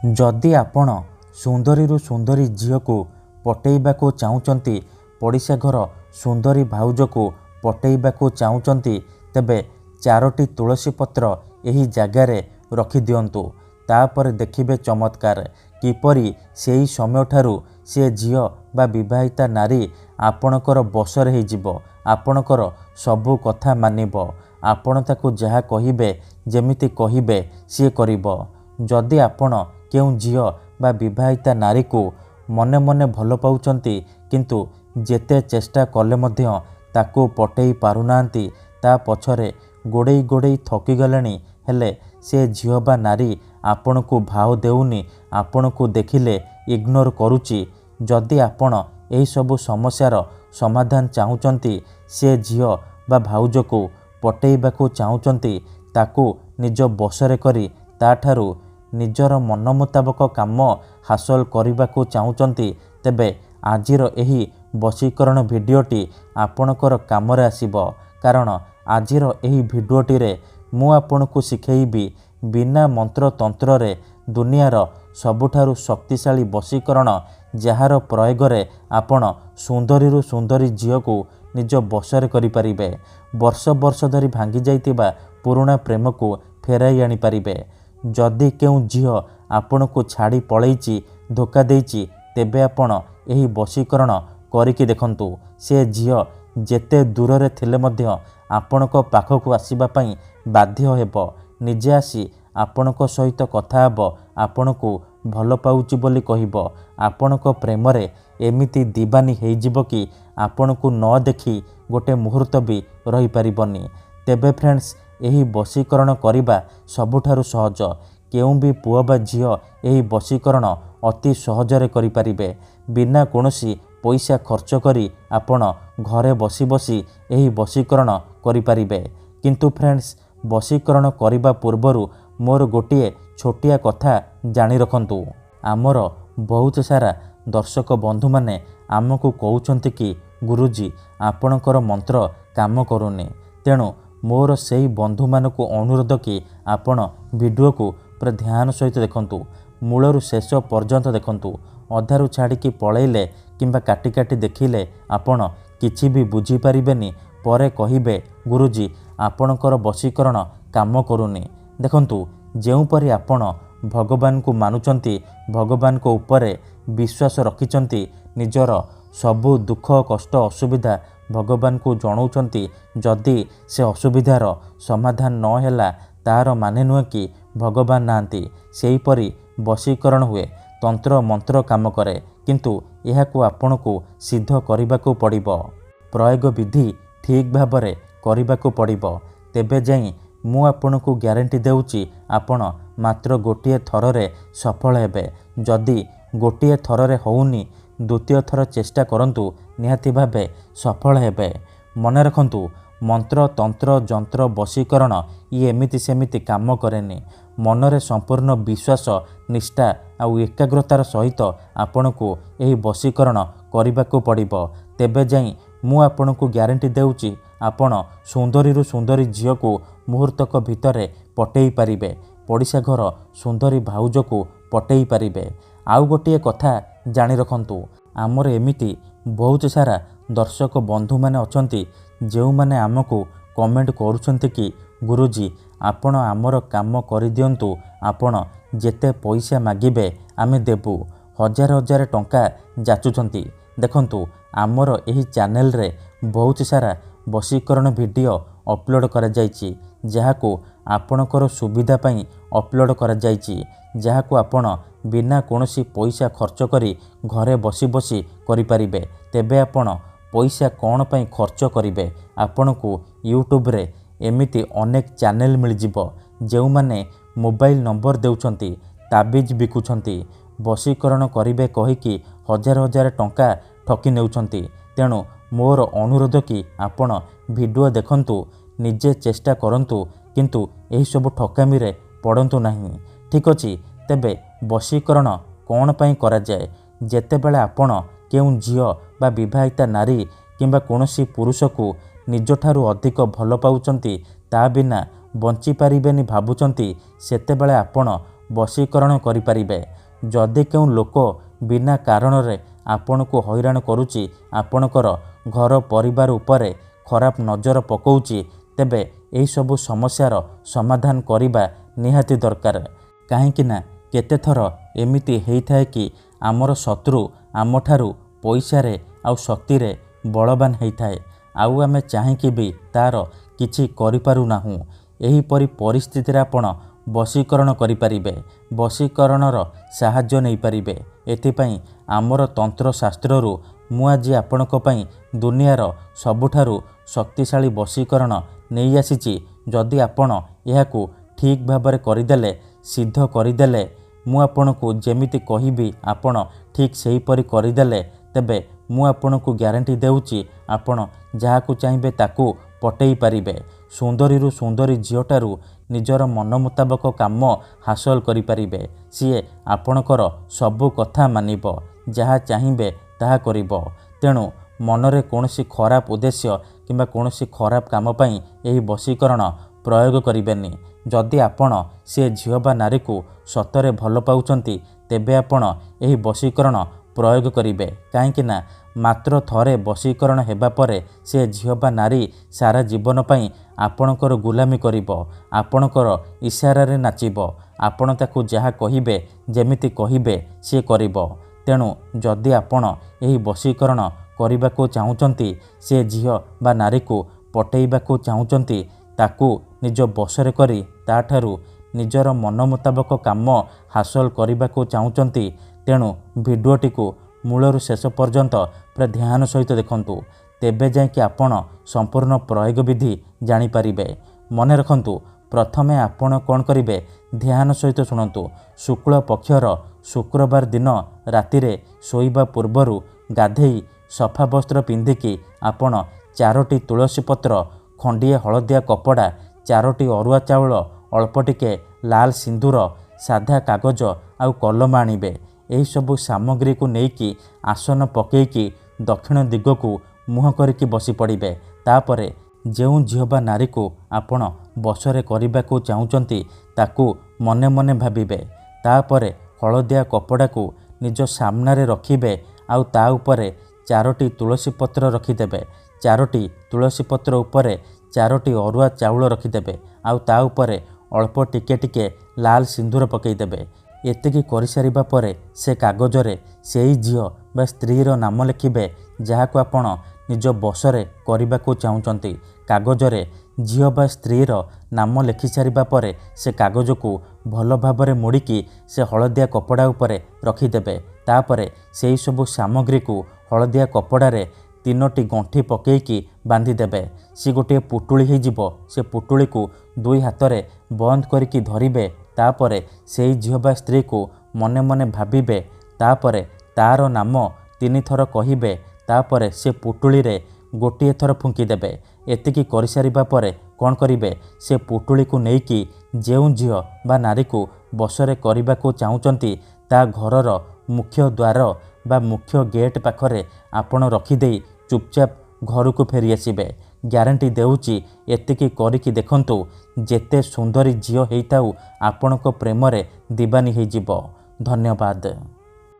जदि आपण सुंदरी सुंदरी झील को पटेइबाकू चाहूचंती, पड़िशा घर सुंदरी भाउज को पटेइबाकू चाहूचंती, तेबे 4टी तुलसी पत्र एही जगार रखी दियंतु। तापर देखिबे चमत्कार किपरि सेही समय ठारू से झील बा विवाहिता नारी आपणकर बसर हो जिवो, आपणकर सबु कथा मानिबो, आपण ताकू जहा कहिबे जेमिति कहिबे सी करिबो। जदि आपण केउ झील बा विवाहिता नारी को मने मने भल पाउचंती किंतु जेते चेष्टा कले मध्य ताकू पटेई पारुनांती, ता पछरे गोड़ेई गोड़ेई थकी गलेनी, हेले से झील बा नारी आपण को भाव देउनी, आपण को देखिले इग्नोर करुची। जदि आपण एही सबु समस्यार समाधान चाहूचंती, से झील बा भाउज को पटेइबाकू चाहूचंती, ताकू निज बसरे करी ताठारू निजर मन मुताबक काम हासिल करने चाहूचंती, तेबे आजिर एही वशीकरण भिडियोटी आपणकर काम रे आसीबो। कारण आजिर एही भिडियोटी रे मु आपनकु शिखेइबी बिना मंत्र तंत्र रे दुनियार सबुठारु शक्तिशाली वशीकरण, जार प्रयोग रे आपण सुंदरी सुंदरी झील को निज बसरे करि परिबे। वर्ष वर्ष धरी भांगी जाइतिबा पुराणा प्रेम को फेराई आनी पारिबे। जदि केउ झील आपण को छाड़ी पलैची, धोखा देइची, तेबे आपण एही वशीकरण करिकि देखंतु। से झील जेते दूर रे थिले मध्य आपणक पाखकु आसीबा पई बाध्य हेबो, निजे आसी आपणक सहित कथा हेबो, आपणकु भल पाउची बोली कहिबो। आपणक प्रेम रे एमिति दीवानी हेइ जिवो कि आपणकु न देखि गोटे मुहूर्त भी रही परिबनी। तेबे फ्रेंड्स, एही वशीकरण करिबा सबुठारु सहज। केउ भी पुआ बा झील एही वशीकरण अति सहजरे करि परिबे। बिना कोनोसी पैसा खर्च करी आपण घरे बसी बसी एही वशीकरण करि परिबे। किंतु फ्रेंड्स, वशीकरण करिबा पूर्वरु मोर गोटिए छोटिया कथा जानि रखंतु। आमर बहुत सारा दर्शक बंधु माने आमको कहउछंती कि गुरुजी आपणकर मंत्र काम करूनी, तेणु मोर सेही बंधु मानकु अनुरोध कि आपण वीडियो को पूरा ध्यान सहित देखंतु, मूलरू शेष पर्यंत देखंतु। अधारू छाड़िकी पलैले किंबा काटी काटी देखिले आपण किछि भी बुझी पारिबेनी, परे कहिबे गुरुजी आपणकर वशीकरण काम करूनी। देखंतु, जेउपरि आपण भगवान को मानुचंती, भगवान को उपरे विश्वास रखिचंती, निजर सबु दुख कष्ट असुविधा भगवान को जणाउचंती, जदि से असुविधार समाधान न हेला तार माने नुहे कि भगवान नांती। सेहीपरि वशीकरण हुए, तंत्र मंत्र काम करे, किंतु एहाकू आपणकू सिद्ध करबाकू पड़िबो। प्रयोग विधि ठीक भाबरे करबाकू पड़िबो। तेबे जाई मु आपणकू ग्यारंटी देउची आपण मात्र गोटिए थररे सफल हेबे। जदि गोटिए थररे होउनी, द्वितीय थर चेष्टा करंतु, निहाती भाबे सफल हेबे। मने रखंतु, मंत्र तंत्र जंत्र वशीकरण ये एमिति सेमिति काम करेनी। मनरे संपूर्ण विश्वास निष्ठा आउ एकाग्रतार सहित आपणकू एही वशीकरण करबाकू पड़िबो। तेबे जाई मु आपणकू ग्यारंटी देउची आपण सुंदरी सुंदरी झील को मुहूर्तक भितरे पटेई पारिबे, पड़िशा घर सुंदरी भाउज को पटेई पारिबे। आउ गोटिए कथा जानि रखंतु, आमर एमिति बहुत सारा दर्शक बंधु माने अछंती जेउ माने आमको कमेंट करूछंती कि गुरुजी आपण आमर काम करि दियंतु, आपण जेते पैसा मागिबे आमे देबु। हजार हजार टंका जाचुछंती। देखंतु, आमर एही चैनल रे बहुत सारा वशीकरण वीडियो अपलोड करा जायछि, जाहाको आपणकर सुविधा पई अपलोड करा जायछि, जाहाको आपण बिना कोनोसी पैसा खर्च करी घरे बसी बसी करि परिबे। तेबे आपण पैसा कौन पई खर्च करिवे? आपणकू यूट्यूब रे एमिति अनेक चैनल मिल जिवो, जेउ माने मोबाइल नंबर देउछंती, ताबिज बिकुछंती, वशीकरण करिवे कहिकी हजार हजार टंका ठकी नेउछंती। तेणु मोर अनुरोध कि आपण वीडियो देखंतु, निजे चेष्टा करंतु, किंतु एही सब ठकामी रे पड़ंतु नाही। ठीक अछि, तेबे वशीकरण कौन पई करा जाय? जेतेबेले आपण केउ झील बा विवाहिता नारी किंबा कोनोसी पुरुष को निजठारु अधिक भल पाउचंती, ता बिना बंची पारिबेनी भाबुचंती, सेतेबेले आपण ବଶୀକରଣ କରିପାରିବେ। ଯଦି କେଉଁ ଲୋକ ବିନା କାରଣରେ ଆପଣଙ୍କୁ ହଇରାଣ କରୁଛି, ଆପଣଙ୍କର ଘର ପରିବାର ଉପରେ ଖରାପ ନଜର ପକାଉଛି, ତେବେ ଏହିସବୁ ସମସ୍ୟାର ସମାଧାନ କରିବା ନିହାତି ଦରକାର। କାହିଁକି ନା କେତେଥର ଏମିତି ହେଇଥାଏ କି ଆମର ଶତ୍ରୁ ଆମଠାରୁ ପଇସାରେ ଆଉ ଶକ୍ତିରେ ବଳବାନ ହେଇଥାଏ, ଆଉ ଆମେ ଚାହିଁକି ବି ତା'ର କିଛି କରିପାରୁନାହୁଁ। ଏହିପରି ପରିସ୍ଥିତିରେ ଆପଣ ବଶୀକରଣ କରିପାରିବେ, ବଶୀକରଣର ସାହାଯ୍ୟ ନେଇପାରିବେ। ଏଥିପାଇଁ ଆମର ତନ୍ତ୍ରଶାସ୍ତ୍ରରୁ ମୁଁ ଆଜି ଆପଣଙ୍କ ପାଇଁ ଦୁନିଆର ସବୁଠାରୁ ଶକ୍ତିଶାଳୀ ବଶୀକରଣ ନେଇ ଆସିଛି। ଯଦି ଆପଣ ଏହାକୁ ଠିକ୍ ଭାବରେ କରିଦେଲେ, ସିଦ୍ଧ କରିଦେଲେ, ମୁଁ ଆପଣଙ୍କୁ ଯେମିତି କହିବି ଆପଣ ଠିକ୍ ସେହିପରି କରିଦେଲେ, ତେବେ ମୁଁ ଆପଣଙ୍କୁ ଗ୍ୟାରେଣ୍ଟି ଦେଉଛି ଆପଣ ଯାହାକୁ ଚାହିଁବେ ତାକୁ ପଟେଇ ପାରିବେ। ସୁନ୍ଦରୀରୁ ସୁନ୍ଦରୀ ଝିଅଠାରୁ ନିଜର ମନ ମୁତାବକ କାମ ହାସଲ କରିପାରିବେ। ସିଏ ଆପଣଙ୍କର ସବୁ କଥା ମାନିବ, ଯାହା ଚାହିଁବେ ତାହା କରିବ। ତେଣୁ ମନରେ କୌଣସି ଖରାପ ଉଦ୍ଦେଶ୍ୟ କିମ୍ବା କୌଣସି ଖରାପ କାମ ପାଇଁ ଏହି ବଶୀକରଣ ପ୍ରୟୋଗ କରିବେନି। ଯଦି ଆପଣ ସେ ଝିଅ ବା ନାରୀକୁ ସତରେ ଭଲ ପାଉଛନ୍ତି, ତେବେ ଆପଣ ଏହି ବଶୀକରଣ ପ୍ରୟୋଗ କରିବେ। କାହିଁକି ନା ମାତ୍ର ଥରେ ବଶୀକରଣ ହେବା ପରେ ସେ ଝିଅ ବା ନାରୀ ସାରା ଜୀବନ ପାଇଁ ଆପଣଙ୍କର ଗୁଲାମୀ କରିବ, ଆପଣଙ୍କର ଇସାରାରେ ନାଚିବ। ଆପଣ ତାକୁ ଯାହା କହିବେ, ଯେମିତି କହିବେ ସିଏ କରିବ। ତେଣୁ ଯଦି ଆପଣ ଏହି ବଶୀକରଣ କରିବାକୁ ଚାହୁଁଛନ୍ତି, ସେ ଝିଅ ବା ନାରୀକୁ ପଟେଇବାକୁ ଚାହୁଁଛନ୍ତି, ତାକୁ ନିଜ ବଶରେ କରି ତାଠାରୁ ନିଜର ମନ ମୁତାବକ କାମ ହାସଲ କରିବାକୁ ଚାହୁଁଛନ୍ତି, ତେଣୁ ଭିଡ଼ିଓଟିକୁ ମୂଳରୁ ଶେଷ ପର୍ଯ୍ୟନ୍ତ ପୁରା ଧ୍ୟାନ ସହିତ ଦେଖନ୍ତୁ। ତେବେ ଯାଇକି ଆପଣ ସମ୍ପୂର୍ଣ୍ଣ ପ୍ରୟୋଗ ବିଧି ଜାଣିପାରିବେ। ମନେ ରଖନ୍ତୁ, ପ୍ରଥମେ ଆପଣ କ'ଣ କରିବେ, ଧ୍ୟାନ ସହିତ ଶୁଣନ୍ତୁ। ଶୁକ୍ଳ ପକ୍ଷର ଶୁକ୍ରବାର ଦିନ ରାତିରେ ଶୋଇବା ପୂର୍ବରୁ ଗାଧେଇ ସଫା ବସ୍ତ୍ର ପିନ୍ଧିକି ଆପଣ 4ଟି ତୁଳସୀ ପତ୍ର, ଖଣ୍ଡିଏ ହଳଦିଆ କପଡ଼ା, 4ଟି ଅରୁଆ ଚାଉଳ, ଅଳ୍ପ ଟିକେ ଲାଲ ସିନ୍ଦୁର, ସାଧା କାଗଜ ଆଉ କଲମ ଆଣିବେ। ଏହିସବୁ ସାମଗ୍ରୀକୁ ନେଇକି ଆସନ ପକେଇକି ଦକ୍ଷିଣ ଦିଗକୁ ମୁହଁ କରିକି ବସି ପଡ଼ିବେ। ତାପରେ ଯେଉଁ ଝିଅ ବା ନାରୀକୁ ଆପଣ ବଶରେ କରିବାକୁ ଚାହୁଁଛନ୍ତି, ତାକୁ ମନେ ମନେ ଭାବିବେ। ତାପରେ ହଳଦିଆ କପଡ଼ାକୁ ନିଜ ସାମ୍ନାରେ ରଖିବେ, ଆଉ ତା ଉପରେ 4ଟି ତୁଳସୀ ପତ୍ର ରଖିଦେବେ। 4ଟି ତୁଳସୀ ପତ୍ର ଉପରେ 4ଟି ଅରୁଆ ଚାଉଳ ରଖିଦେବେ, ଆଉ ତା ଉପରେ ଅଳ୍ପ ଟିକେ ଟିକେ ଲାଲ ସିନ୍ଦୁର ପକାଇଦେବେ। ଏତିକି କରିସାରିବା ପରେ ସେ କାଗଜରେ ସେଇ ଝିଅ ବା ସ୍ତ୍ରୀର ନାମ ଲେଖିବେ, ଯାହାକୁ ଆପଣ ନିଜ ବଶରେ କରିବାକୁ ଚାହୁଁଛନ୍ତି। କାଗଜରେ ଝିଅ ବା ସ୍ତ୍ରୀର ନାମ ଲେଖିସାରିବା ପରେ ସେ କାଗଜକୁ ଭଲ ଭାବରେ ମୋଡ଼ିକି ସେ ହଳଦିଆ କପଡ଼ା ଉପରେ ରଖିଦେବେ। ତାପରେ ସେହି ସବୁ ସାମଗ୍ରୀକୁ ହଳଦିଆ କପଡ଼ାରେ 3ଟି ଗଣ୍ଠି ପକେଇକି ବାନ୍ଧିଦେବେ। ସେ ଗୋଟିଏ ପୁଟୁଳି ହେଇଯିବ। ସେ ପୁଟୁଳିକୁ 2 ହାତରେ ବନ୍ଦ କରିକି ଧରିବେ। ତାପରେ ସେଇ ଝିଅ ବା ସ୍ତ୍ରୀକୁ ମନେ ମନେ ଭାବିବେ। ତାପରେ ତାର ନାମ 3 ଥର କହିବେ। ତାପରେ ସେ ପୁଟୁଳିରେ ଗୋଟିଏ ଥର ଫୁଙ୍କିଦେବେ। ଏତିକି କରିସାରିବା ପରେ କ'ଣ କରିବେ, ସେ ପୁଟୁଳିକୁ ନେଇକି ଯେଉଁ ଝିଅ ବା ନାରୀକୁ ବଶରେ କରିବାକୁ ଚାହୁଁଛନ୍ତି, ତା ଘରର ମୁଖ୍ୟ ଦ୍ୱାର ବା ମୁଖ୍ୟ ଗେଟ୍ ପାଖରେ ଆପଣ ରଖିଦେଇ ଚୁପଚାପ ଘରକୁ ଫେରି ଆସିବେ। ଗ୍ୟାରେଣ୍ଟି ଦେଉଛି, ଏତିକି କରିକି ଦେଖନ୍ତୁ, ଯେତେ ସୁନ୍ଦରୀ ଝିଅ ହେଇଥାଉ ଆପଣଙ୍କ ପ୍ରେମରେ ଦିବାନୀ ହେଇଯିବ। ଧନ୍ୟବାଦ।